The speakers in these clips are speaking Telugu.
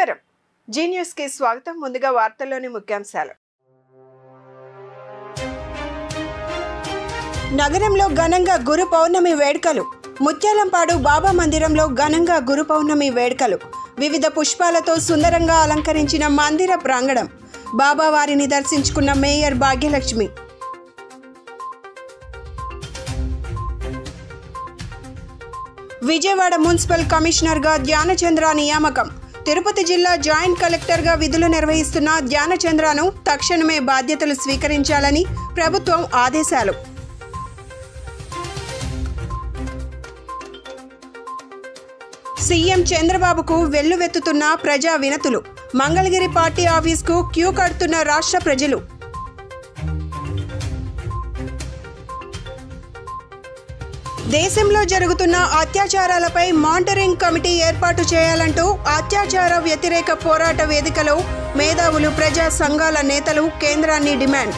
నమస్కారం. జీ న్యూస్ కి స్వాగతం. ముందుగా వార్తల్లోని ముఖ్యాంశాలు. నగరంలో ఘనంగా గురు పౌర్ణమి వేడుకలు. ముత్యాలంపాడు బాబా మందిరంలో ఘనంగా గురు పౌర్ణమి వేడుకలు. వివిధ పుష్పాలతో సుందరంగా అలంకరించిన మందిర ప్రాంగణం. బాబా వారిని దర్శించుకున్న మేయర్ భాగ్యలక్ష్మి. విజయవాడ మున్సిపల్ కమిషనర్గా ధ్యానచంద్ర నియామకం. తిరుపతి జిల్లా జాయింట్ కలెక్టర్గా విధులు నిర్వహిస్తున్న ధ్యానచంద్రను తక్షణమే బాధ్యతలు స్వీకరించాలని ప్రభుత్వం ఆదేశాలు. సీఎం చంద్రబాబుకు వెల్లువెత్తుతున్న ప్రజా వినతులు. మంగళగిరి పార్టీ ఆఫీస్కు క్యూ కడుతున్న రాష్ట్ర ప్రజలు. దేశంలో జరుగుతున్న అత్యాచారాలపై మానిటరింగ్ కమిటీ ఏర్పాటు చేయాలంటూ అత్యాచార వ్యతిరేక పోరాట వేదికలో మేధావులు, ప్రజా సంఘాల నేతలు కేంద్రాన్ని డిమాండ్.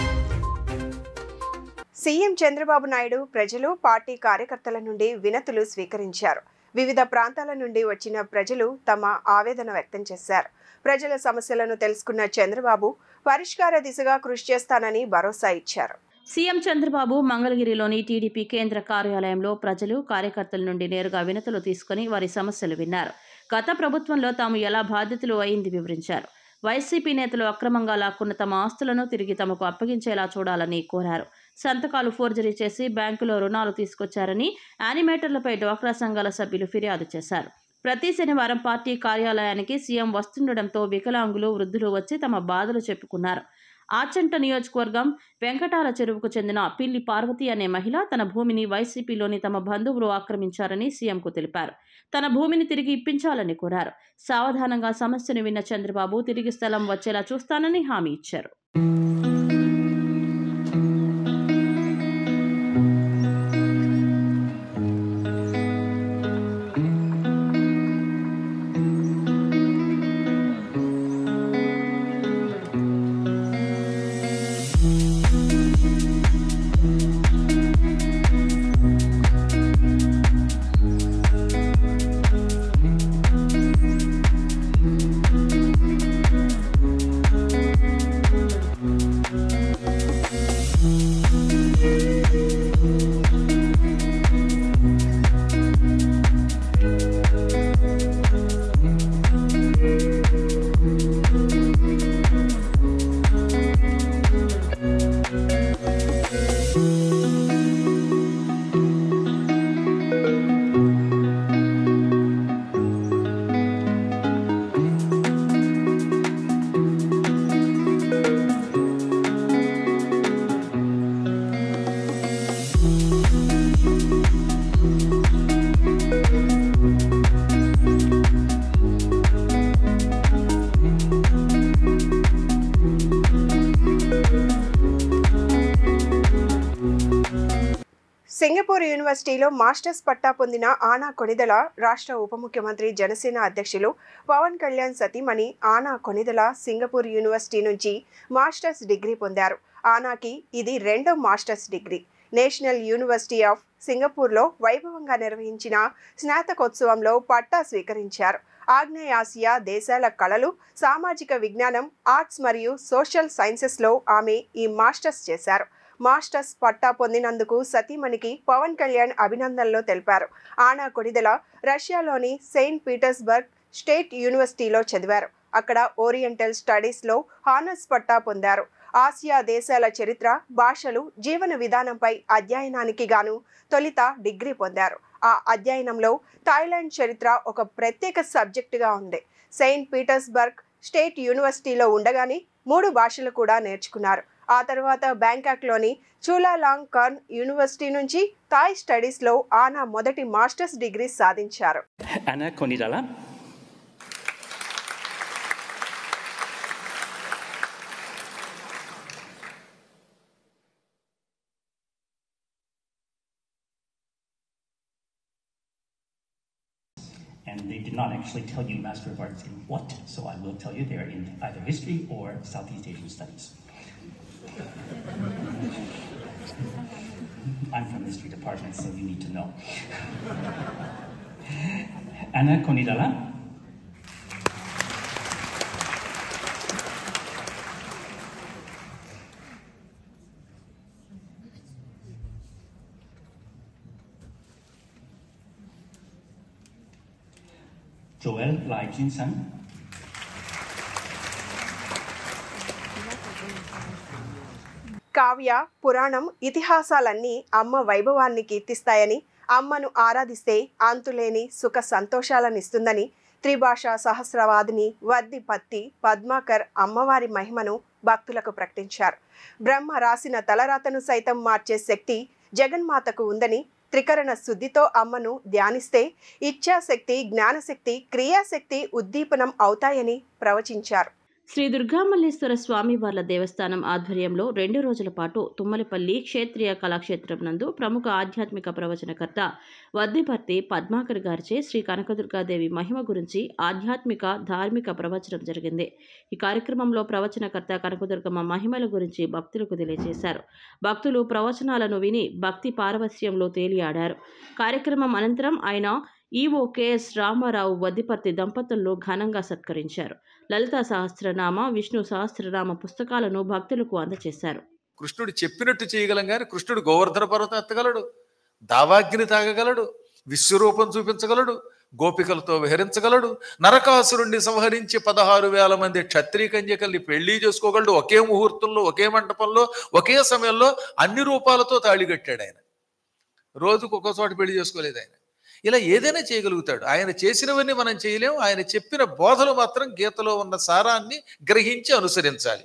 సీఎం చంద్రబాబు నాయుడు ప్రజలు, పార్టీ కార్యకర్తల నుండి వినతులు స్వీకరించారు. వివిధ ప్రాంతాల నుండి వచ్చిన ప్రజలు తమ ఆవేదన వ్యక్తం చేశారు. ప్రజల సమస్యలను తెలుసుకున్న చంద్రబాబు పరిష్కార దిశగా కృషి చేస్తానని భరోసా ఇచ్చారు. సీఎం చంద్రబాబు మంగళగిరిలోని టీడీపీ కేంద్ర కార్యాలయంలో ప్రజలు, కార్యకర్తల నుండి నేరుగా వినతులు తీసుకుని వారి సమస్యలు విన్నారు. గత ప్రభుత్వంలో తాము ఎలా బాధితులు అయింది వివరించారు. వైసీపీ నేతలు అక్రమంగా లాక్కున్న తమ ఆస్తులను తిరిగి తమకు అప్పగించేలా చూడాలని కోరారు. సంతకాలు ఫోర్జరీ చేసి బ్యాంకులో రుణాలు తీసుకొచ్చారని యానిమేటర్లపై డ్వాక్రా సంఘాల సభ్యులు ఫిర్యాదు చేశారు. ప్రతి శనివారం పార్టీ కార్యాలయానికి సీఎం వస్తుండటంతో వికలాంగులు, వృద్ధులు వచ్చి తమ బాధలు చెప్పుకున్నారు. ఆచంట నియోజకవర్గం వెంకటాల చెరువుకు చెందిన పిల్లి పార్వతి అనే మహిళ తన భూమిని వైసీపీలోని తమ బంధువులు ఆక్రమించారని సీఎంకు తెలిపారు. తన భూమిని తిరిగి ఇప్పించాలని కోరారు. సావధానంగా సమస్యను విన్న చంద్రబాబు తిరిగి స్థలం వచ్చేలా చూస్తానని హామీ ఇచ్చారు. సింగపూర్ యూనివర్సిటీలో మాస్టర్స్ పట్టా పొందిన ఆనా కొణిదెల రాష్ట్ర ఉప ముఖ్యమంత్రి, జనసేన అధ్యక్షులు పవన్ కళ్యాణ్ సతీమణి ఆనా కొణిదెల సింగపూర్ యూనివర్సిటీ నుంచి మాస్టర్స్ డిగ్రీ పొందారు. ఆనాకి ఇది రెండో masters degree. National university of సింగపూర్లో వైభవంగా నిర్వహించిన స్నాతకోత్సవంలో పట్టా స్వీకరించారు. ఆగ్నేయాసియా దేశాల కళలు, సామాజిక విజ్ఞానం, ఆర్ట్స్ మరియు సోషల్ సైన్సెస్లో ఆమె ఈ మాస్టర్స్ చేశారు. మాస్టర్స్ పట్టా పొందినందుకు సతీమణికి పవన్ కళ్యాణ్ అభినందనలు తెలిపారు. ఆనా కొణిదెల రష్యాలోని సెయింట్ పీటర్స్బర్గ్ స్టేట్ యూనివర్సిటీలో చదివారు. అక్కడ ఓరియంటల్ స్టడీస్లో హానర్స్ పట్టా పొందారు. ఆసియా దేశాల చరిత్ర, భాషలు, జీవన విధానంపై అధ్యయనానికి గాను తొలిత డిగ్రీ పొందారు. ఆ అధ్యయనంలో థాయిలాండ్ చరిత్ర ఒక ప్రత్యేక సబ్జెక్టుగా ఉంది. సెయింట్ పీటర్స్బర్గ్ స్టేట్ యూనివర్సిటీలో ఉండగానే 3 భాషలు కూడా నేర్చుకున్నారు. ఆ తర్వాత బ్యాంకాక్లోని చూలాలాంగ్ కర్న్ యూనివర్సిటీ నుంచి థాయ్ స్టడీస్లో ఆనా మొదటి మాస్టర్స్ డిగ్రీ సాధించారు. Ana Konidala. And they did not actually tell you Master of Arts in what, so I will tell you they're in either history or Southeast Asian studies. I'm from the history department, so you need to know. Ana Konidala. Joel Lai Jin San. Kavya, పురాణం, ఇతిహాసాలన్నీ అమ్మ వైభవాన్ని కీర్తిస్తాయని, అమ్మను ఆరాధిస్తే అంతులేని సుఖ సంతోషాలనిస్తుందని త్రిభాషా సహస్రవాదిని వద్ది పత్తి పద్మాకర్ అమ్మవారి మహిమను భక్తులకు ప్రకటించారు. బ్రహ్మ రాసిన తలరాతను సైతం మార్చే శక్తి జగన్మాతకు ఉందని, త్రికరణ శుద్ధితో అమ్మను ధ్యానిస్తే ఇచ్ఛాశక్తి, జ్ఞానశక్తి, క్రియాశక్తి ఉద్దీపనం అవుతాయని ప్రవచించారు. శ్రీ దుర్గామల్లేశ్వర స్వామి వార్ల దేవస్థానం ఆధ్వర్యంలో 2 రోజుల పాటు తుమ్మలపల్లి క్షేత్రీయ కళాక్షేత్రం నందు ప్రముఖ ఆధ్యాత్మిక ప్రవచనకర్త వద్దిపర్తి పద్మాకర్ గారిచే శ్రీ కనకదుర్గాదేవి మహిమ గురించి ఆధ్యాత్మిక ధార్మిక ప్రవచనం జరిగింది. ఈ కార్యక్రమంలో ప్రవచనకర్త కనకదుర్గమ్మ మహిమల గురించి భక్తులకు తెలియజేశారు. భక్తులు ప్రవచనాలను విని భక్తి పారవస్యంలో తేలియాడారు. కార్యక్రమం అనంతరం ఆయన ఈవో కెఎస్ రామారావు వద్దిపర్తి దంపతులను ఘనంగా సత్కరించారు. లలితా సహస్రనామ, విష్ణు సహస్రనామ పుస్తకాలను భక్తులకు అందజేశారు. కృష్ణుడు చెప్పినట్టు చేయగలం కానీ కృష్ణుడు గోవర్ధన పర్వతం ఎత్తగలడు, దావాగ్ని తాగగలడు, విశ్వరూపం చూపించగలడు, గోపికలతో విహరించగలడు, నరకాసురుణ్ణి సంహరించి 16,000 మంది క్షత్రియ కన్యకల్ని పెళ్లి చేసుకోగలడు. ఒకే ముహూర్తంలో, ఒకే మంటపంలో, ఒకే సమయంలో అన్ని రూపాలతో తాళి కట్టాడు ఆయన. రోజుకు ఒక్కో చోట పెళ్లి చేసుకోలేదు ఆయన. ఇలా ఏదైనా చేయగలుగుతాడు. ఆయన చేసినవన్నీ మనం చేయలేము. ఆయన చెప్పిన బోధలు మాత్రం గీతలో ఉన్న సారాన్ని గ్రహించి అనుసరించాలి.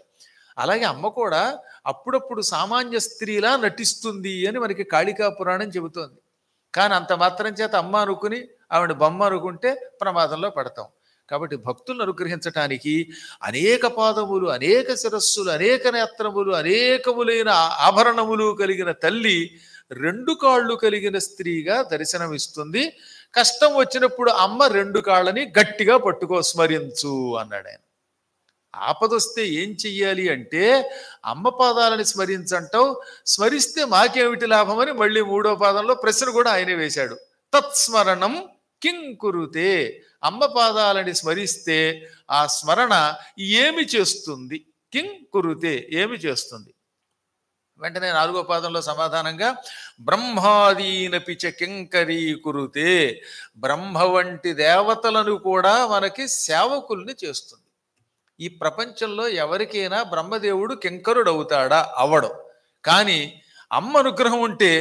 అలాగే అమ్మ కూడా అప్పుడప్పుడు సామాన్య స్త్రీలా నటిస్తుంది అని మనకి కాళికా పురాణం చెబుతోంది. కానీ అంత మాత్రం చేత అమ్మ అనుకుని ఆవిడ బొమ్మ అనుకుంటే ప్రమాదంలో పడతాం. కాబట్టి భక్తులను అనుగ్రహించటానికి అనేక పాదములు, అనేక శిరస్సులు, అనేక నేత్రములు, అనేకములైన ఆభరణములు కలిగిన తల్లి 2 కాళ్ళు కలిగిన స్త్రీగా దర్శనమిస్తుంది. కష్టం వచ్చినప్పుడు అమ్మ 2 కాళ్ళని గట్టిగా పట్టుకో, స్మరించు అన్నాడు ఆయన. ఆపదొస్తే ఏం చెయ్యాలి అంటే అమ్మ పాదాలని స్మరించంటావు, స్మరిస్తే మాకేమిటి లాభం అని మళ్ళీ 3వ పాదంలో ప్రశ్న కూడా ఆయనే వేశాడు. తత్స్మరణం కిం కురుతే, అమ్మ పాదాలని స్మరిస్తే ఆ స్మరణ ఏమి చేస్తుంది? కిం కురుతే, ఏమి చేస్తుంది? వెంటనే 4వ పాదంలో సమాధానంగా బ్రహ్మాదీనపి చ కింకరీ కురుతే, బ్రహ్మ వంటి దేవతలను కూడా మనకి సేవకుల్ని చేస్తుంది. ఈ ప్రపంచంలో ఎవరికైనా బ్రహ్మదేవుడు కింకరుడు అవుతాడా? అవడం. కానీ అమ్మ అనుగ్రహం ఉంటే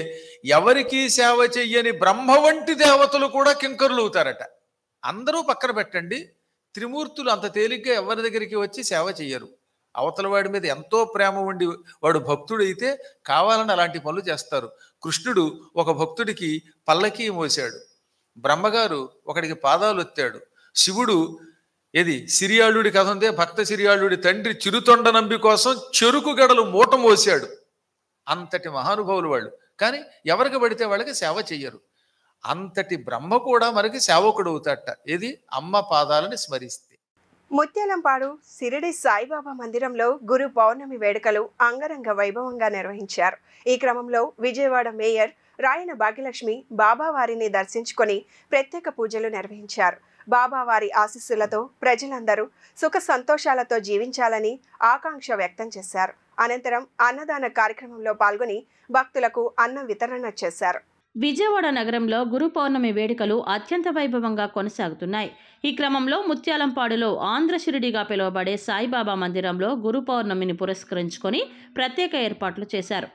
ఎవరికీ సేవ చెయ్యని బ్రహ్మ వంటి దేవతలు కూడా కింకరులు అవుతారట. అందరూ పక్కన పెట్టండి, త్రిమూర్తులు అంత తేలిగ్గా ఎవరి దగ్గరికి వచ్చి సేవ చెయ్యరు. అవతల వాడి మీద ఎంతో ప్రేమ ఉండి వాడు భక్తుడైతే కావాలని అలాంటి పనులు చేస్తారు. కృష్ణుడు ఒక భక్తుడికి పల్లకీ మోసాడు, బ్రహ్మగారు ఒకడికి పాదాలు ఎత్తాడు, శివుడు సిరియాళుడి కథ ఉందే, భక్త సిరియాళుడి తండ్రి చిరుతొండ నంబి కోసం చెరుకు గడలు మూట మోసాడు. అంతటి మహానుభావులు వాళ్ళు. కానీ ఎవరికి పడితే వాళ్ళకి సేవ చెయ్యరు. అంతటి బ్రహ్మ కూడా మనకి సేవకుడు అవుతాట. ఇది అమ్మ పాదాలని స్మరిస్తే. ముత్యాలంపాడు సిరిడి సాయిబాబా మందిరంలో గురు పౌర్ణమి వేడుకలు అంగరంగ వైభవంగా నిర్వహించారు. ఈ క్రమంలో విజయవాడ మేయర్ రాయన భాగ్యలక్ష్మి బాబావారిని దర్శించుకొని ప్రత్యేక పూజలు నిర్వహించారు. బాబావారి ఆశీస్సులతో ప్రజలందరూ సుఖ సంతోషాలతో జీవించాలని ఆకాంక్ష వ్యక్తం చేశారు. అనంతరం అన్నదాన కార్యక్రమంలో పాల్గొని భక్తులకు అన్న వితరణ చేశారు. విజయవాడ నగరంలో గురు పౌర్ణమి వేడుకలు అత్యంత వైభవంగా కొనసాగుతున్నాయి. ఈ క్రమంలో ముత్యాలంపాడులో ఆంధ్ర షిరిడిగా పిలువబడే సాయిబాబా మందిరంలో గురు పౌర్ణమిని పురస్కరించుకొని ప్రత్యేక ఏర్పాట్లు చేశారు.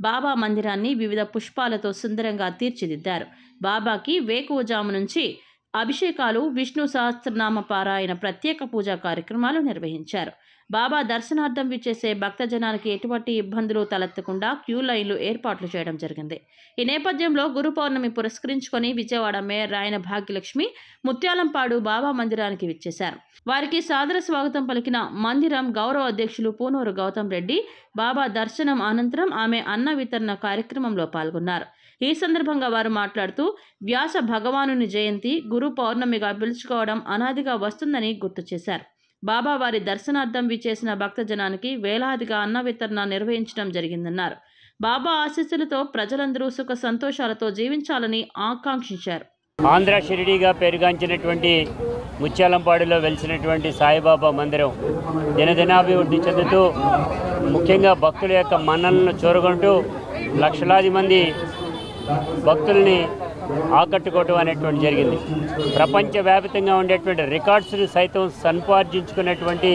బాబా మందిరాన్ని వివిధ పుష్పాలతో సుందరంగా తీర్చిదిద్దారు. బాబాకి వేకువజాము నుంచి అభిషేకాలు, విష్ణు సహస్రనామ పారాయణ, ప్రత్యేక పూజా కార్యక్రమాలు నిర్వహించారు. బాబా దర్శనార్థం విచ్చేసే భక్తజనానికి ఎటువంటి ఇబ్బందులు తలెత్తకుండా క్యూ లైన్లు ఏర్పాట్లు చేయడం జరిగింది. ఈ నేపథ్యంలో గురు పౌర్ణమి పురస్కరించుకొని విజయవాడ మేయర్ రాయన భాగ్యలక్ష్మి ముత్యాలంపాడు బాబా మందిరానికి విచ్చేశారు. వారికి సాదర స్వాగతం పలికిన మందిరం గౌరవ అధ్యక్షులు పూనూరు గౌతమ్ రెడ్డి బాబా దర్శనం అనంతరం ఆమె అన్న వితరణ కార్యక్రమంలో పాల్గొన్నారు. ఈ సందర్భంగా వారు మాట్లాడుతూ వ్యాస భగవానుని జయంతి గురు పౌర్ణమిగా పిలుచుకోవడం అనాదిగా వస్తుందని గుర్తు చేశారు. బాబా వారి దర్శనార్థం విచ్చేసిన భక్తజనానికి వేలాదిగా అన్న వితరణ నిర్వహించడం జరిగిందన్నారు. బాబా ఆశీస్సులతో ప్రజలందరూ సుఖ సంతోషాలతో జీవించాలని ఆకాంక్షించారు. ఆంధ్ర షిరిడీగా పేరుగాంచినటువంటి ముత్యాలంపాడులో వెలిసినటువంటి సాయిబాబా మందిరం దినదినాభివృద్ధి చెందుతూ ముఖ్యంగా భక్తుల యొక్క మన్ననలను చూరగొంటూ లక్షలాది మంది భక్తుల్ని ఆకట్టుకోవటం అనేటువంటి జరిగింది. ప్రపంచవ్యాప్తంగా ఉండేటువంటి రికార్డ్స్ని సైతం సంపాదించుకున్నటువంటి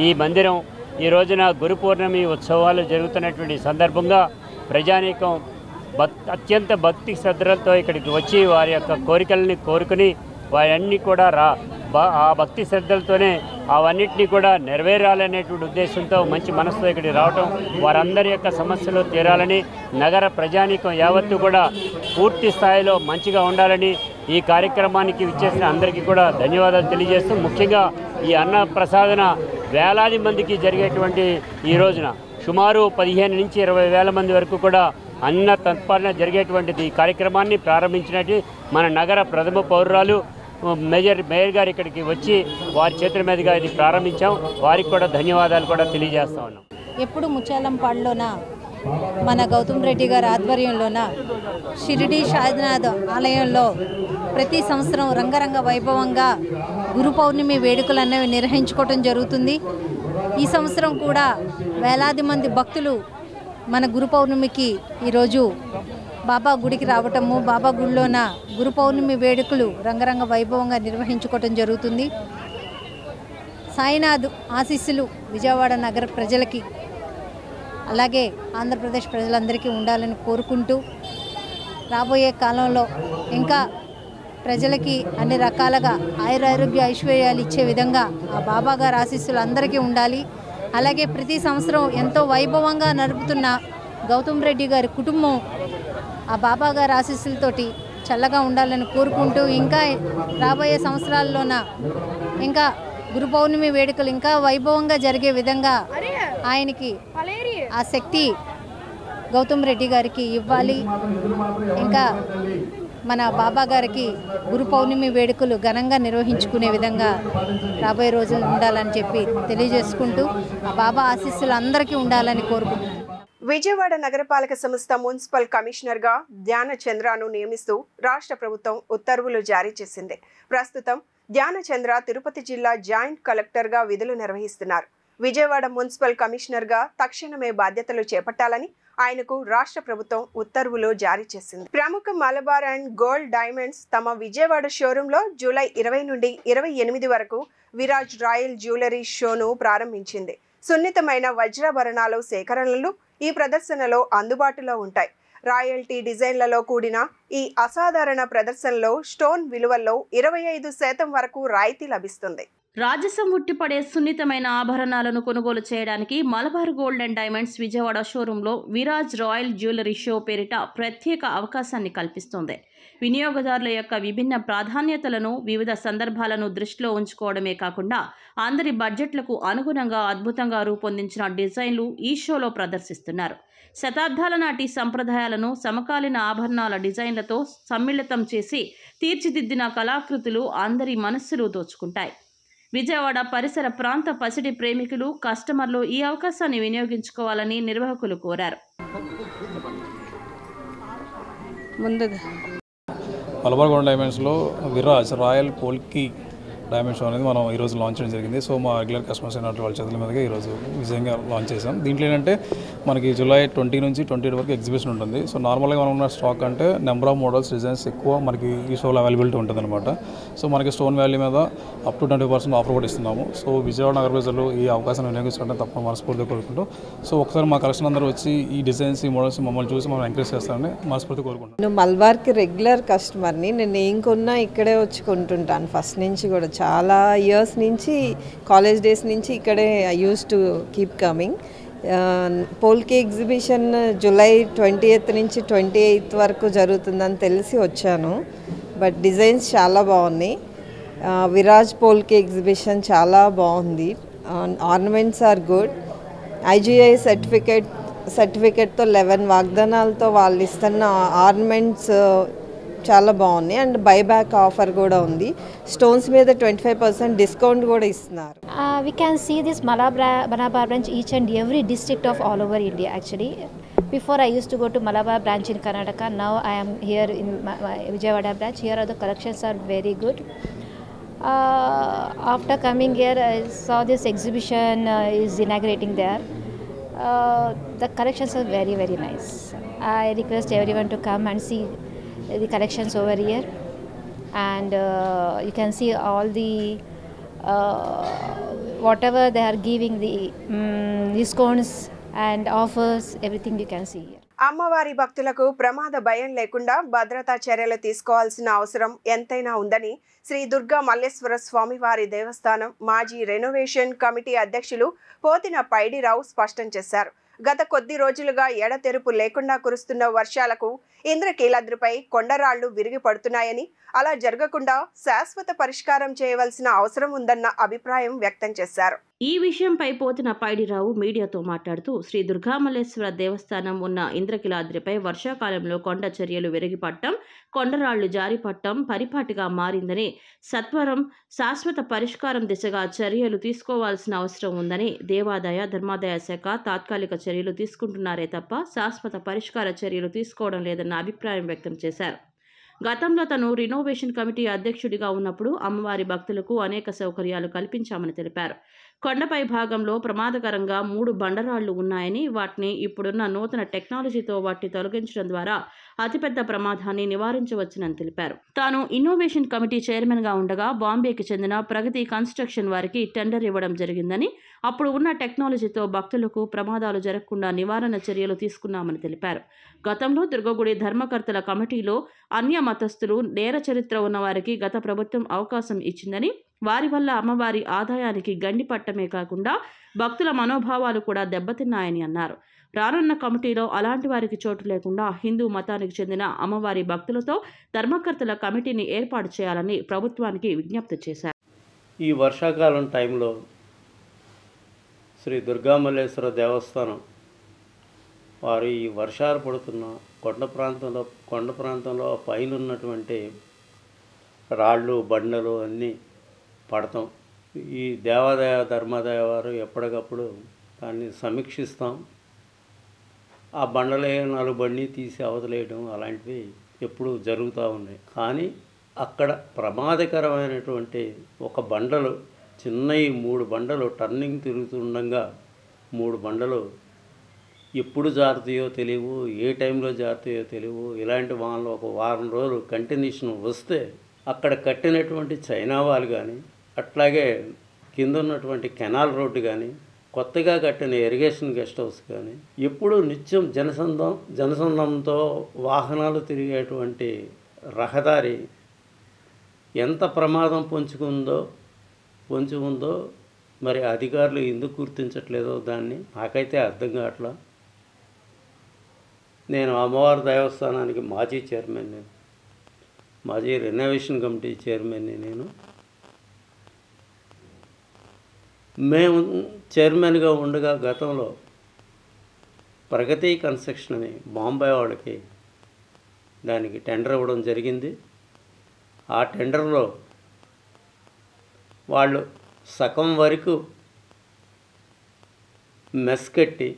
ఈ మందిరం ఈ రోజున గురు పౌర్ణమి ఉత్సవాలు జరుగుతున్నటువంటి సందర్భంగా ప్రజానీకం అత్యంత భక్తి శ్రద్ధలతో ఇక్కడికి వచ్చి వారి యొక్క కోరికలని కోరుకుని వారన్నీ కూడా ఆ భక్తి శ్రద్ధలతోనే అవన్నిటినీ కూడా నెరవేరాలనేటువంటి ఉద్దేశంతో మంచి మనసుతో ఇక్కడికి రావటం, వారందరి యొక్క సమస్యలు తీరాలని, నగర ప్రజానీకం యావత్తు కూడా పూర్తి స్థాయిలో మంచిగా ఉండాలని ఈ కార్యక్రమానికి విచ్చేసిన అందరికీ కూడా ధన్యవాదాలు తెలియజేస్తూ, ముఖ్యంగా ఈ అన్న ప్రసాదన వేలాది మందికి జరిగేటువంటి ఈ రోజున సుమారు 15 నుంచి 20 వేల మంది వరకు కూడా అన్న తత్పరణ జరిగేటువంటిది ఈ కార్యక్రమాన్ని ప్రారంభించినట్టు మన నగర ప్రథమ పౌరురాలు మేయర్ గారు ఇక్కడికి వచ్చి వారి చేతుల మీదుగా ఇది ప్రారంభించాం. వారికి కూడా ధన్యవాదాలు కూడా తెలియజేస్తా ఉన్నాం. ఎప్పుడు ముత్యాలంపాడులోన మన గౌతమ్ రెడ్డి గారి ఆధ్వర్యంలోన షిరిడి సాయినాథ్ ఆలయంలో ప్రతి సంవత్సరం రంగరంగ వైభవంగా గురు పౌర్ణమి వేడుకలు అనేవి నిర్వహించుకోవటం జరుగుతుంది. ఈ సంవత్సరం కూడా వేలాది మంది భక్తులు మన గురు పౌర్ణమికి ఈరోజు బాబా గుడికి రావటము, బాబా గుడిలోన గురు పౌర్ణమి వేడుకలు రంగరంగ వైభవంగా నిర్వహించుకోవటం జరుగుతుంది. సాయినాథ్ ఆశీస్సులు విజయవాడ నగర ప్రజలకి అలాగే ఆంధ్రప్రదేశ్ ప్రజలందరికీ ఉండాలని కోరుకుంటూ, రాబోయే కాలంలో ఇంకా ప్రజలకి అన్ని రకాలుగా ఆయురారోగ్య ఐశ్వర్యాలు ఇచ్చే విధంగా ఆ బాబా గారి ఆశీస్సులు అందరికీ ఉండాలి. అలాగే ప్రతి సంవత్సరం ఎంతో వైభవంగా నడుపుతున్న గౌతమ్ రెడ్డి గారి కుటుంబం ఆ బాబా గారి ఆశీస్సులతోటి చల్లగా ఉండాలని కోరుకుంటూ, ఇంకా రాబోయే సంవత్సరాల్లోన ఇంకా గురు పౌర్ణమి వేడుకలు ఇంకా వైభవంగా జరిగే విధంగా ఆయనకి ఆ శక్తి గౌతమ్ రెడ్డి గారికి ఇవ్వాలి. ఇంకా మన బాబా గారికి గురు పౌర్ణమి వేడుకలు ఘనంగా నిర్వహించుకునే విధంగా రాబోయే రోజులు ఉండాలని చెప్పి తెలియజేసుకుంటూ, ఆ బాబా ఆశీస్సులు అందరికీ ఉండాలని కోరుకుంటున్నాను. విజయవాడ నగరపాలక సంస్థ మున్సిపల్ కమిషనర్గా ధ్యానచంద్రను నియమిస్తూ రాష్ట్ర ప్రభుత్వం ఉత్తర్వులు జారీ చేసింది. ప్రస్తుతం ధ్యానచంద్ర తిరుపతి జిల్లా జాయింట్ కలెక్టర్గా విధులు నిర్వహిస్తున్నారు. విజయవాడ మున్సిపల్ కమిషనర్గా తక్షణమే బాధ్యతలు చేపట్టాలని ఆయనకు రాష్ట్ర ప్రభుత్వం ఉత్తర్వులు జారీ చేసింది. ప్రముఖ మలబార్ అండ్ గోల్డ్ డైమండ్స్ తమ విజయవాడ షోరూంలో జూలై 20 నుండి 28 వరకు విరాజ్ రాయల్ జ్యువెలరీ షోను ప్రారంభించింది. సున్నితమైన వజ్రాభరణాలు సేకరణలు ఈ ప్రదర్శనలో అందుబాటులో ఉంటాయి. రాయల్టీ డిజైన్లలో కూడిన ఈ అసాధారణ ప్రదర్శనలో స్టోన్ విలువల్లో 25% వరకు రాయితీ లభిస్తుంది. రాజసం ఉట్టిపడే సున్నితమైన ఆభరణాలను కొనుగోలు చేయడానికి Malabar gold and diamonds Vijayawada షోరూంలో విరాజ్ రాయల్ జ్యువెలరీ షో పేరిట ప్రత్యేక అవకాశాన్ని కల్పిస్తోంది. వినియోగదారుల యొక్క విభిన్న ప్రాధాన్యతలను, వివిధ సందర్భాలను దృష్టిలో ఉంచుకోవడమే కాకుండా అందరి బడ్జెట్లకు అనుగుణంగా అద్భుతంగా రూపొందించిన డిజైన్లు ఈ షోలో ప్రదర్శిస్తున్నారు. శతాబ్దాల నాటి సంప్రదాయాలను సమకాలీన ఆభరణాల డిజైన్లతో సమ్మిళితం చేసి తీర్చిదిద్దిన కళాకృతులు అందరి మనస్సులు దోచుకుంటాయి. విజయవాడ పరిసర ప్రాంత పసిడి ప్రేమికులు, కస్టమర్లు ఈ అవకాశాన్ని వినియోగించుకోవాలని నిర్వాహకులు కోరారు. మలబార్ గోల్డ్ డైమండ్స్లో Viraj royal polki diamond show అనేది మనం ఈరోజు లాంచ్ చేయడం జరిగింది. సో మా రెగ్యులర్ కస్టమర్స్ అయినట్టు వాళ్ళ చేతుల మీదుగా ఈరోజు విజయంగా లాంచ్ చేసాం. దీంట్లో ఏంటంటే మనకి జూలై 20 నుంచి 28 వరకు ఎగ్జిబిషన్ ఉంటుంది. సో నార్మల్గా మనం ఉన్న స్టాక్ అంటే నెంబర్ ఆఫ్ మోడల్స్, డిజైన్స్ ఎక్కువ మనకి ఈ షోలో అవైలబిలిటీ ఉంటుంది అనమాట. సో మనకి స్టోన్ వాల్యూ మీద అప్ టు 20% ఆఫర్ కూడా ఇస్తున్నాము. సో విజయవాడ నగర ప్రజలు ఈ అవకాశాన్ని వినియోగించుకుంటే తప్ప మనస్ఫూర్తిగా కోరుకుంటూ, సో ఒకసారి మా కలెక్షన్ అందరూ వచ్చి ఈ డిజైన్స్, ఈ మోడల్స్ మమ్మల్ని చూసి మనం ఎంకరేజ్ చేస్తారని మనస్ఫూర్తిగా కోరుకుంటాం. నేను మల్బార్కి రెగ్యులర్ కస్టమర్ని. నేను ఏం కొన్నా ఇక్కడే వచ్చి కొంటుంటాను ఫస్ట్ నుంచి కూడా. చాలా ఇయర్స్ నుంచి, కాలేజ్ డేస్ నుంచి ఇక్కడే I use to keep coming. Polki exhibition July 20th నుంచి 28th వరకు జరుగుతుందని తెలిసి వచ్చాను. బట్ డిజైన్స్ చాలా బాగున్నాయి. విరాజ్ పోల్కీ ఎగ్జిబిషన్ చాలా బాగుంది. Ornaments are good. IGI సర్టిఫికేట్తో 11 వాగ్దానాలతో వాళ్ళు ఇస్తున్న ఆర్నమెంట్స్ చాలా బాగున్నాయి. అండ్ బైబ్యాక్ ఆఫర్ కూడా ఉంది. స్టోన్స్ మీద 25% డిస్కౌంట్ కూడా ఇస్తున్నారు. We can see this Malabar branch each and every district of all over India actually. Before I used to go to Malabar branch in Karnataka. Now I am here in Vijayawada branch. Here are the collections are very good. After coming here, I saw this exhibition is inaugurating there. The collections are very, very nice. I request everyone to come and see the collections over here, and you can see all the whatever they are giving, the discounts and offers, everything you can see here. అమ్మవారి భక్తులకు ప్రమాద భయం లేకుండా భద్రతా చర్యలు తీసుకోవాల్సిన అవసరం ఎంతైనా ఉందని శ్రీ దుర్గా మల్లేశ్వర స్వామివారి దేవస్థానం మాజీ రెనోవేషన్ కమిటీ అధ్యక్షులు పోతిన పైడిరావు స్పష్టం చేశారు. గత కొద్ది రోజులుగా ఎడతెరుపు లేకుండా కురుస్తున్న వర్షాలకు ఇంద్రకీలాద్రిపై కొండరాళ్లు విరిగి పడుతున్నాయని, అలా జరగకుండా శాశ్వత పరిష్కారం చేయవలసిన అవసరం ఉందన్న అభిప్రాయం వ్యక్తం చేశారు. ఈ విషయంపై పోతిన పైడిరావు మీడియాతో మాట్లాడుతూ శ్రీ దుర్గామల్లేశ్వర దేవస్థానం ఉన్న ఇంద్రకీలాద్రిపై వర్షాకాలంలో కొండ చర్యలు విరిగిపట్టం, కొండరాళ్లు జారిపట్టం పరిపాటిగా మారిందని, సత్వరం శాశ్వత పరిష్కారం దిశగా చర్యలు తీసుకోవాల్సిన అవసరం ఉందని, దేవాదాయ ధర్మాదాయ శాఖ తాత్కాలిక చర్యలు తీసుకుంటున్నారే తప్ప శాశ్వత పరిష్కార చర్యలు తీసుకోవడం లేదన్న అభిప్రాయం వ్యక్తం చేశారు. గతంలో తను రినోవేషన్ కమిటీ అధ్యక్షుడిగా ఉన్నప్పుడు అమ్మవారి భక్తులకు అనేక సౌకర్యాలు కల్పించామని తెలిపారు. కొండపై భాగంలో ప్రమాదకరంగా 3 బండరాళ్లు ఉన్నాయని, వాటిని ఇప్పుడున్న నూతన టెక్నాలజీతో వాటిని తొలగించడం ద్వారా అతిపెద్ద ప్రమాదాన్ని నివారించవచ్చునని తెలిపారు. తాను ఇన్నోవేషన్ కమిటీ చైర్మన్గా ఉండగా బాంబేకి చెందిన ప్రగతి కన్స్ట్రక్షన్ వారికి టెండర్ ఇవ్వడం జరిగిందని, అప్పుడు ఉన్న టెక్నాలజీతో భక్తులకు ప్రమాదాలు జరగకుండా నివారణ చర్యలు తీసుకున్నామని తెలిపారు. గతంలో దుర్గగుడి ధర్మకర్తల కమిటీలో అన్య మతస్థులు, నేర చరిత్ర ఉన్న వారికి గత ప్రభుత్వం అవకాశం ఇచ్చిందని, వారి వల్ల అమ్మవారి ఆదాయానికి గండి పట్టమే కాకుండా భక్తుల మనోభావాలు కూడా దెబ్బతిన్నాయని అన్నారు. రానున్న కమిటీలో అలాంటి వారికి చోటు లేకుండా హిందూ మతానికి చెందిన అమ్మవారి భక్తులతో ధర్మకర్తల కమిటీని ఏర్పాటు చేయాలని ప్రభుత్వానికి విజ్ఞప్తి చేశారు. ఈ వర్షాకాలం టైంలో శ్రీ దుర్గామల్లేశ్వర దేవస్థానం వారు ఈ వర్షాలు పడుతున్న కొండ ప్రాంతంలో పైన ఉన్నటువంటి రాళ్ళు బండలు అన్నీ పడతాం. ఈ దేవాదాయ ధర్మాదాయ వారు ఎప్పటికప్పుడు దాన్ని సమీక్షిస్తాం. ఆ బండలే 4 బండి తీసి అవతలేయడం అలాంటివి ఎప్పుడూ జరుగుతూ ఉన్నాయి. కానీ అక్కడ ప్రమాదకరమైనటువంటి ఒక బండలు చిన్నవి 3 బండలు టర్నింగ్ తిరుగుతుండగా 3 బండలు ఎప్పుడు జారుతాయో తెలియవు, ఏ టైంలో జారుతాయో తెలియవు. ఇలాంటి వానలు ఒక వారం రోజులు కంటిన్యూషన్ వస్తే అక్కడ కట్టినటువంటి చైనా వాళ్ళు కానీ, అట్లాగే కింద ఉన్నటువంటి కెనాల్ రోడ్డు కానీ, కొత్తగా కట్టిన ఇరిగేషన్ గెస్ట్ హౌస్ కానీ ఎప్పుడు నిత్యం జనసంద్రంతో వాహనాలు తిరిగేటువంటి రహదారి ఎంత ప్రమాదం పొంచి ఉందో మరి అధికారులు ఎందుకు గుర్తించట్లేదో దాన్ని నాకైతే అర్థం కావట్లా. నేను అమ్మవారి దేవస్థానానికి మాజీ చైర్మన్ని, మాజీ రెనోవేషన్ కమిటీ చైర్మన్ని. మేము చైర్మన్గా ఉండగా గతంలో ప్రగతి కన్స్ట్రక్షన్ అని బాంబే వాళ్ళకి దానికి టెండర్ ఇవ్వడం జరిగింది. ఆ టెండర్లో వాళ్ళు సగం వరకు మెస్ కట్టి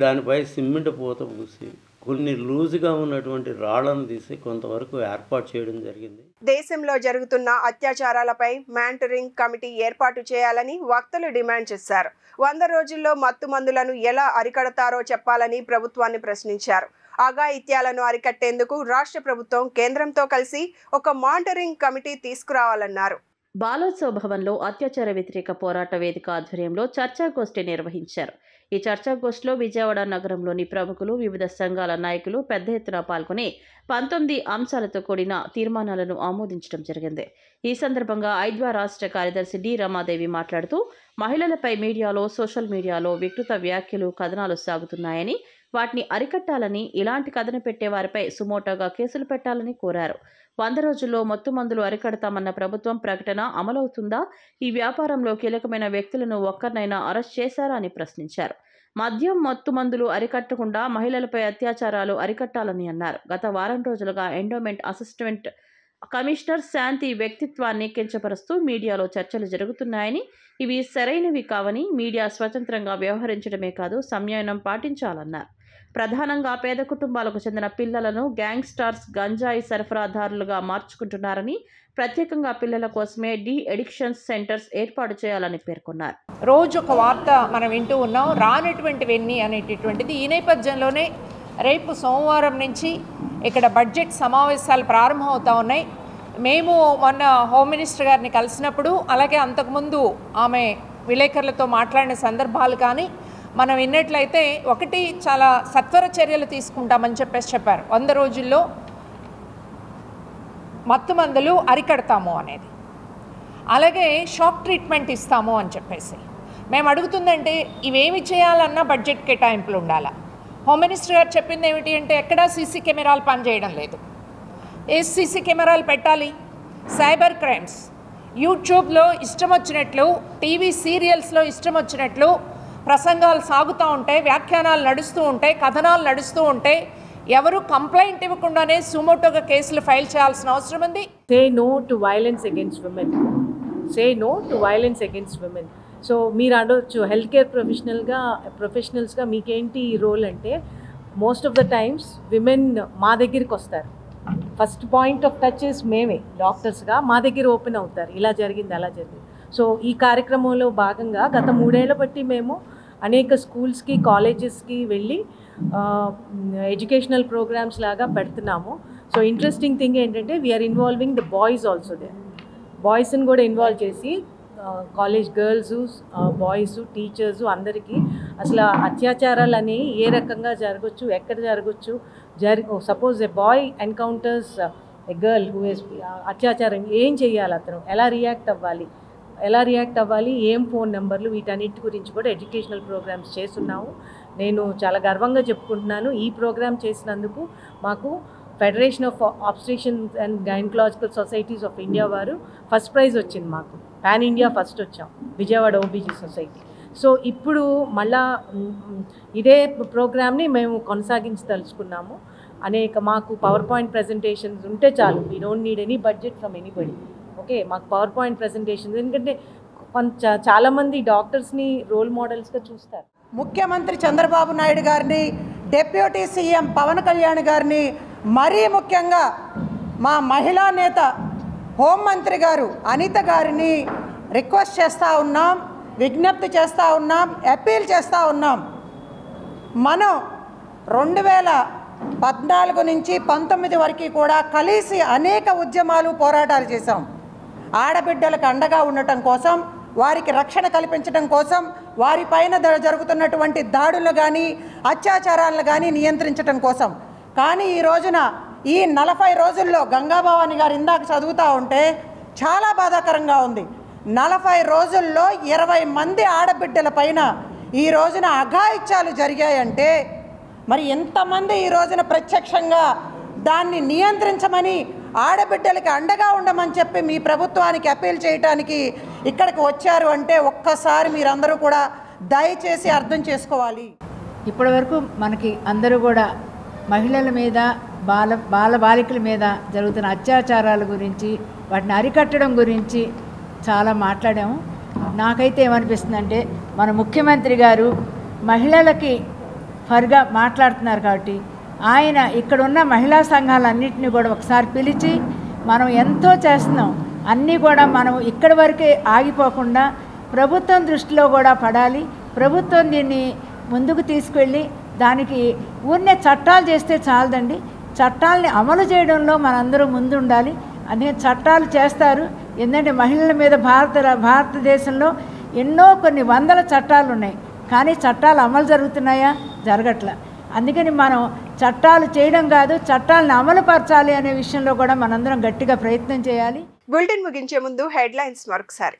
దానిపై సిమెంట్ పూత పూసి కొన్ని లూజుగా ఉన్నటువంటి రాళ్లను తీసి కొంతవరకు ఏర్పాటు చేయడం జరిగింది. దేశంలో జరుగుతున్న అత్యాచారాలపై మానిటరింగ్ కమిటీ ఏర్పాటు చేయాలని వక్తలు డిమాండ్ చేశారు. 100 రోజుల్లో మత్తు మందులను ఎలా అరికడతారో చెప్పాలని ప్రభుత్వాన్ని ప్రశ్నించారు. అఘాయిత్యాలను అరికట్టేందుకు రాష్ట్ర ప్రభుత్వం కేంద్రంతో కలిసి ఒక మానిటరింగ్ కమిటీ తీసుకురావాలన్నారు. బాలోత్సవ భవన్లో అత్యాచార వ్యతిరేక పోరాట వేదిక ఆధ్వర్యంలో చర్చాగోష్ఠి నిర్వహించారు. ఈ చర్చాగోష్ఠిలో విజయవాడ నగరంలోని ప్రముఖులు, వివిధ సంఘాల నాయకులు పెద్ద ఎత్తున పాల్గొని 19 అంశాలతో కూడిన తీర్మానాలను ఆమోదించడం జరిగింది. ఈ సందర్భంగా ఐద్వా రాష్ట్ర కార్యదర్శి డి రమాదేవి మాట్లాడుతూ మహిళలపై మీడియాలో, సోషల్ మీడియాలో వికృత వ్యాఖ్యలు, కథనాలు సాగుతున్నాయని, వాటిని అరికట్టాలని, ఇలాంటి కథన పెట్టే వారిపై సుమోటోగా కేసులు పెట్టాలని కోరారు. 100 రోజుల్లో మత్తు మందులు అరికడతామన్న ప్రభుత్వం ప్రకటన అమలవుతుందా? ఈ వ్యాపారంలో కీలకమైన వ్యక్తులను ఒక్కరినైనా అరెస్ట్ చేశారా అని ప్రశ్నించారు. మద్యం, మత్తు మందులు అరికట్టకుండా మహిళలపై అత్యాచారాలు అరికట్టాలని అన్నారు. గత వారం రోజులుగా ఎండోమెంట్ అసిస్టెంట్ కమిషనర్ శాంతి వ్యక్తిత్వాన్ని కించపరుస్తూ మీడియాలో చర్చలు జరుగుతున్నాయని, ఇవి సరైనవి కావని, మీడియా స్వతంత్రంగా వ్యవహరించడమే కాదు సంయమనం పాటించాలన్నారు. ప్రధానంగా పేద కుటుంబాలకు చెందిన పిల్లలను గ్యాంగ్స్టర్స్, గంజాయి సరఫరాదారులుగా మార్చుకుంటున్నారని, ప్రత్యేకంగా పిల్లల కోసమే డి అడిక్షన్ సెంటర్స్ ఏర్పాటు చేయాలని పేర్కొన్నారు. రోజు ఒక వార్త మనం వింటూ ఉన్నాం, రానటువంటివన్నీ అనేటటువంటిది. ఈ నేపథ్యంలోనే రేపు సోమవారం నుంచి ఇక్కడ బడ్జెట్ సమావేశాలు ప్రారంభమవుతూ ఉన్నాయి. మేము మొన్న హోమ్ మినిస్టర్ గారిని కలిసినప్పుడు, అలాగే అంతకుముందు ఆమె విలేకరులతో మాట్లాడిన సందర్భాలు కానీ మనం విన్నట్లయితే, ఒకటి చాలా సత్వర చర్యలు తీసుకుంటామని చెప్పారు. 100 రోజుల్లో మత్తు మందులు అరికడతాము అనేది, అలాగే షాక్ ట్రీట్మెంట్ ఇస్తాము అని చెప్పేసి. మేము అడుగుతుందంటే ఇవేమి చేయాలన్నా బడ్జెట్ కేటాయింపులు ఉండాలా. హోమ్ మినిస్టర్ గారు చెప్పింది ఏమిటి అంటే ఎక్కడా సీసీ కెమెరాలు పనిచేయడం లేదు. ఏ సీసీ కెమెరాలు పెట్టాలి? సైబర్ క్రైమ్స్, యూట్యూబ్లో ఇష్టం వచ్చినట్లు, టీవీ సీరియల్స్లో ఇష్టం వచ్చినట్లు ప్రసంగాలు సాగుతూ ఉంటాయి, వ్యాఖ్యానాలు నడుస్తూ ఉంటాయి, కథనాలు నడుస్తూ ఉంటాయి. ఎవరు కంప్లైంట్ ఇవ్వకుండానే సుమోటోగా కేసులు ఫైల్ చేయాల్సిన అవసరం ఉంది. Say no to violence against women, say no to violence against women. So మీరు అడగచ్చు హెల్త్ కేర్ ప్రొఫెషనల్స్గా మీకేంటి ఈ రోల్ అంటే, most of the times women మా దగ్గరికి వస్తారు. First point of touch is మేమే డాక్టర్స్గా మా దగ్గర ఓపెన్ అవుతారు, ఇలా జరిగింది అలా జరిగింది. సో ఈ కార్యక్రమంలో భాగంగా గత 3 ఏళ్ల బట్టి మేము అనేక స్కూల్స్కి కాలేజెస్కి వెళ్ళి ఎడ్యుకేషనల్ ప్రోగ్రామ్స్ లాగా పెడుతున్నాము. సో ఇంట్రెస్టింగ్ థింగ్ ఏంటంటే we are involving the boys also. The బాయ్స్ని కూడా ఇన్వాల్వ్ చేసి కాలేజ్ గర్ల్స్, బాయ్స్, టీచర్స్ అందరికీ అసలు అత్యాచారాలు అనేవి ఏ రకంగా జరగచ్చు, ఎక్కడ జరగచ్చు, suppose a boy encounters a girl who is అత్యాచారం, ఏం చేయాలి, అతను ఎలా రియాక్ట్ అవ్వాలి, ఏం ఫోన్ నెంబర్లు, వీటన్నిటి గురించి కూడా ఎడ్యుకేషనల్ ప్రోగ్రామ్స్ చేస్తున్నాము. నేను చాలా గర్వంగా చెప్పుకుంటున్నాను, ఈ ప్రోగ్రామ్ చేసినందుకు మాకు federation of obstetricians and gynaecological societies of India వారు ఫస్ట్ ప్రైజ్ వచ్చింది. మాకు పాన్ ఇండియా ఫస్ట్ వచ్చాం, విజయవాడ ఓబీజీ సొసైటీ. సో ఇప్పుడు మళ్ళా ఇదే ప్రోగ్రామ్ని మేము కొనసాగించదలుచుకున్నాము. మాకు పవర్ పాయింట్ ప్రజెంటేషన్స్ ఉంటే చాలు, we don't need any budget from anybody. Okay, మాకు పవర్ పాయింట్ ప్రజెంటేషన్స్, ఎందుకంటే చాలామంది డాక్టర్స్ని రోల్ మోడల్స్గా చూస్తారు. ముఖ్యమంత్రి చంద్రబాబు నాయుడు గారిని, డిప్యూటీ సీఎం పవన్ కళ్యాణ్ గారిని, మరీ ముఖ్యంగా మా మహిళా నేత హోంమంత్రి గారు అనిత గారిని రిక్వెస్ట్ చేస్తూ ఉన్నాం, విజ్ఞప్తి చేస్తూ ఉన్నాం, అపీల్ చేస్తూ ఉన్నాం. మనం 2014 నుంచి 19 వరకు కూడా కలిసి అనేక ఉద్యమాలు, పోరాటాలు చేశాం. ఆడబిడ్డలకు అండగా ఉండటం కోసం, వారికి రక్షణ కల్పించడం కోసం, వారిపైన జరుగుతున్నటువంటి దాడులు కానీ అత్యాచారాలను కానీ నియంత్రించడం కోసం. కానీ ఈ రోజున ఈ 40 రోజుల్లో గంగాభవాని గారు ఇందాక చదువుతూ ఉంటే చాలా బాధాకరంగా ఉంది. 40 రోజుల్లో 20 మంది ఆడబిడ్డల పైన ఈ రోజున అఘాయిత్యాలు జరిగాయంటే మరి ఎంతమంది ఈ రోజున ప్రత్యక్షంగా దాన్ని నియంత్రించమని, ఆడబిడ్డలకి అండగా ఉండమని చెప్పి మీ ప్రభుత్వానికి అపీల్ చేయడానికి ఇక్కడికి వచ్చారు అంటే ఒక్కసారి మీరందరూ కూడా దయచేసి అర్థం చేసుకోవాలి. ఇప్పటి వరకు మనకి అందరూ కూడా మహిళల మీద, బాలికల మీద జరుగుతున్న అత్యాచారాల గురించి, వాటిని అరికట్టడం గురించి చాలా మాట్లాడాము. నాకైతే ఏమనిపిస్తుందంటే, మన ముఖ్యమంత్రి గారు మహిళలకి ఫర్గా మాట్లాడుతున్నారు కాబట్టి ఆయన ఇక్కడున్న మహిళా సంఘాలన్నింటినీ కూడా ఒకసారి పిలిచి, మనం ఎంతో చేస్తున్నాం, అన్నీ కూడా మనం ఇక్కడి వరకే ఆగిపోకుండా ప్రభుత్వం దృష్టిలో కూడా పడాలి. ప్రభుత్వం దీన్ని ముందుకు తీసుకెళ్ళి దానికి ఊరినే చట్టాలు చేస్తే చాలదండి, చట్టాలని అమలు చేయడంలో మనందరూ ముందు ఉండాలి. అదే చట్టాలు చేస్తారు. ఎందుకంటే మహిళల మీద భారతదేశంలో ఎన్నో కొన్ని వందల చట్టాలు ఉన్నాయి, కానీ చట్టాలు అమలు జరుగుతున్నాయా? జరగట్లా. అందుకని మనం చట్టాలు చేయడం కాదు, చట్టాలను అమలుపరచాలి అనే విషయంలో కూడా మనందరం గట్టిగా ప్రయత్నం చేయాలి. బులెటిన్ ముగించే ముందు హెడ్లైన్స్ మరొకసారి.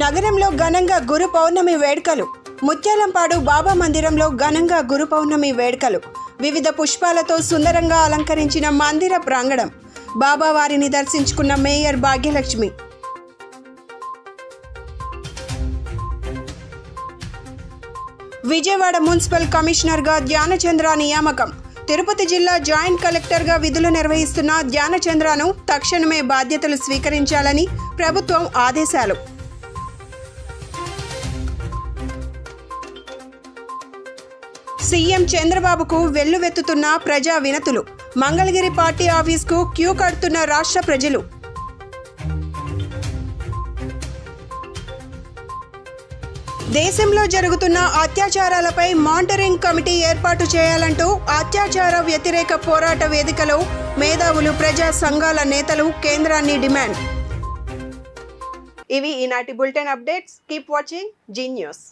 నగరంలో ఘనంగా గురు పౌర్ణమి వేడుకలు. ముత్యాలంపాడు బాబా మందిరంలో ఘనంగా గురు పౌర్ణమి వేడుకలు. వివిధ పుష్పాలతో సుందరంగా అలంకరించిన మందిర ప్రాంగణం. బాబా వారిని దర్శించుకున్న మేయర్ భాగ్యలక్ష్మి. విజయవాడ మున్సిపల్ కమిషనర్గా ధ్యానచంద్ర నియామకం. తిరుపతి జిల్లా జాయింట్ కలెక్టర్గా విధులు నిర్వహిస్తున్న ధ్యానచంద్రను తక్షణమే బాధ్యతలు స్వీకరించాలని ప్రభుత్వం ఆదేశాలు. సీఎం చంద్రబాబుకు వెల్లువెత్తుతున్న ప్రజా వినతులు. మంగళగిరి పార్టీ ఆఫీస్కు క్యూ కడుతున్న రాష్ట్ర ప్రజలు. దేశంలో జరుగుతున్న అత్యాచారాలపై మానిటరింగ్ కమిటీ ఏర్పాటు చేయాలంటూ అత్యాచార వ్యతిరేక పోరాట వేదికలో మేధావులు, ప్రజా సంఘాల నేతలు కేంద్రాన్ని డిమాండ్. ఇవి ఈనాటి bulletin updates. Keep watching Zee news.